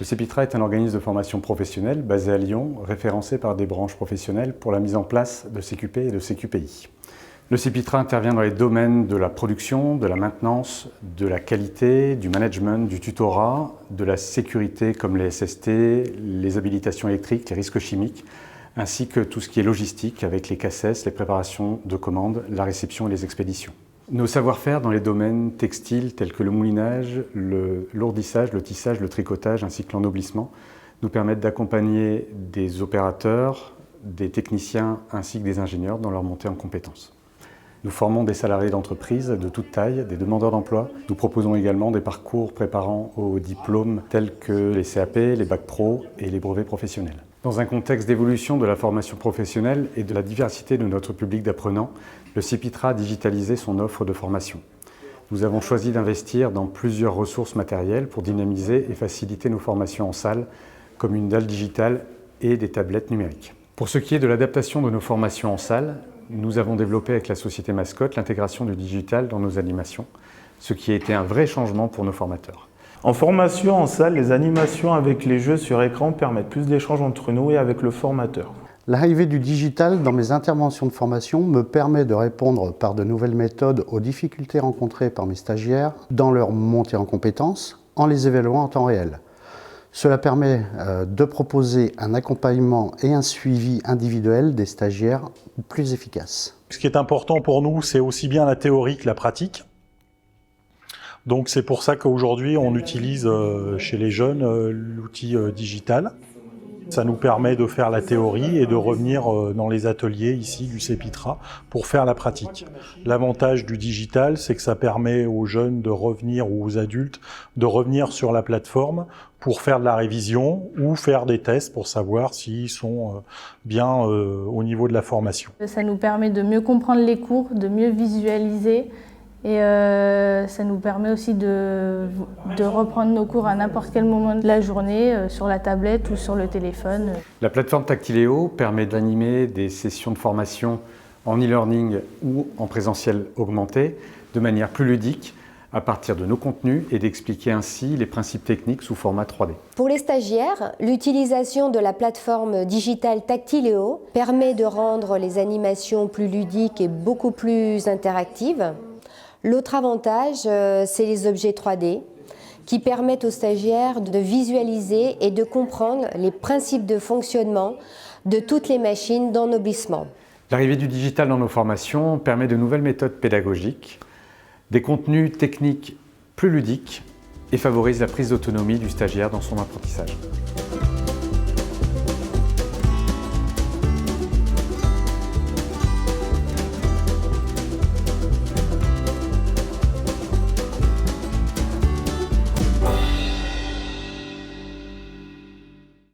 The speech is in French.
CEPITRA est un organisme de formation professionnelle basé à Lyon, référencé par des branches professionnelles pour la mise en place de CQP et de CQPI. Le CEPITRA intervient dans les domaines de la production, de la maintenance, de la qualité, du management, du tutorat, de la sécurité comme les SST, les habilitations électriques, les risques chimiques, ainsi que tout ce qui est logistique avec les CACES, les préparations de commandes, la réception et les expéditions. Nos savoir-faire dans les domaines textiles tels que le moulinage, le lourdissage, le tissage, le tricotage ainsi que l'ennoblissement nous permettent d'accompagner des opérateurs, des techniciens ainsi que des ingénieurs dans leur montée en compétences. Nous formons des salariés d'entreprise de toute taille, des demandeurs d'emploi. Nous proposons également des parcours préparant aux diplômes tels que les CAP, les bacs pro et les brevets professionnels. Dans un contexte d'évolution de la formation professionnelle et de la diversité de notre public d'apprenants, le CEPITRA a digitalisé son offre de formation. Nous avons choisi d'investir dans plusieurs ressources matérielles pour dynamiser et faciliter nos formations en salle, comme une dalle digitale et des tablettes numériques. Pour ce qui est de l'adaptation de nos formations en salle, nous avons développé avec la société Mascotte l'intégration du digital dans nos animations, ce qui a été un vrai changement pour nos formateurs. En formation en salle, les animations avec les jeux sur écran permettent plus d'échanges entre nous et avec le formateur. L'arrivée du digital dans mes interventions de formation me permet de répondre par de nouvelles méthodes aux difficultés rencontrées par mes stagiaires dans leur montée en compétences en les évaluant en temps réel. Cela permet de proposer un accompagnement et un suivi individuel des stagiaires plus efficaces. Ce qui est important pour nous, c'est aussi bien la théorie que la pratique. Donc c'est pour ça qu'aujourd'hui on utilise chez les jeunes l'outil digital. Ça nous permet de faire la théorie et de revenir dans les ateliers ici du CEPITRA pour faire la pratique. L'avantage du digital, c'est que ça permet aux jeunes de revenir, ou aux adultes, de revenir sur la plateforme pour faire de la révision ou faire des tests pour savoir s'ils sont bien au niveau de la formation. Ça nous permet de mieux comprendre les cours, de mieux visualiser. Et ça nous permet aussi de reprendre nos cours à n'importe quel moment de la journée, sur la tablette ou sur le téléphone. La plateforme Tactiléo permet d'animer des sessions de formation en e-learning ou en présentiel augmenté de manière plus ludique à partir de nos contenus et d'expliquer ainsi les principes techniques sous format 3D. Pour les stagiaires, l'utilisation de la plateforme digitale Tactiléo permet de rendre les animations plus ludiques et beaucoup plus interactives. L'autre avantage, c'est les objets 3D qui permettent aux stagiaires de visualiser et de comprendre les principes de fonctionnement de toutes les machines d'ennoblissement. L'arrivée du digital dans nos formations permet de nouvelles méthodes pédagogiques, des contenus techniques plus ludiques et favorise la prise d'autonomie du stagiaire dans son apprentissage.